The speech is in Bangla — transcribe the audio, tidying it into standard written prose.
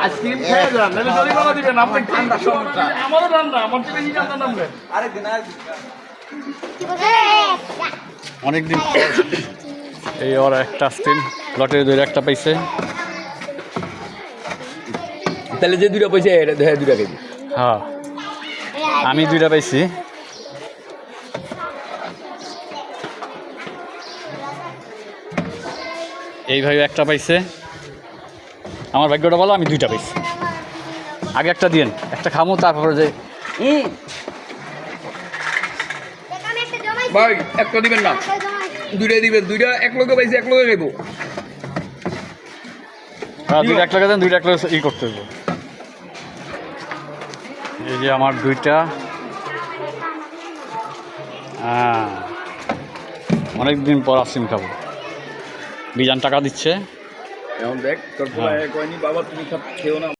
আইসক্রিম খেয়ে যান, নাহলে জরিমানা দিবেন। আপনি ঠান্ডা সমস্যা, আমারও ঠান্ডা, আমার থেকে নিয়ে ঠান্ডা নামবে। অনেকদিন এই ওর একটা আইসক্রিম লটের দইয়ের একটা পাইছে। তাহলে যে দুইটা পয়সা এটা দেখে দুইটা কেজি। হ্যাঁ আমি দুইটা পাইছি। এইভাবে একটা পাইছে। আমার ভাগ্যটা বলো, আমি দুইটা পাইছি। আগে একটা দিন, একটা খামো, তারপরে যে ভাই একটা দিবেন না, দুইটাই দিবেন। দুইটা এক লোকে পাইছে, এক লোকে খাইবো। দুইটা এক লাখ দেন, দুইটা এক লাখ ই করতে হবে। এই যে আমার দুইটা। হ্যাঁ অনেকদিন পর আইসক্রিম খাবো। বিজান টাকা দিচ্ছে। এখন দেখ তোর কয়নি বাবা, তুমি খেও না।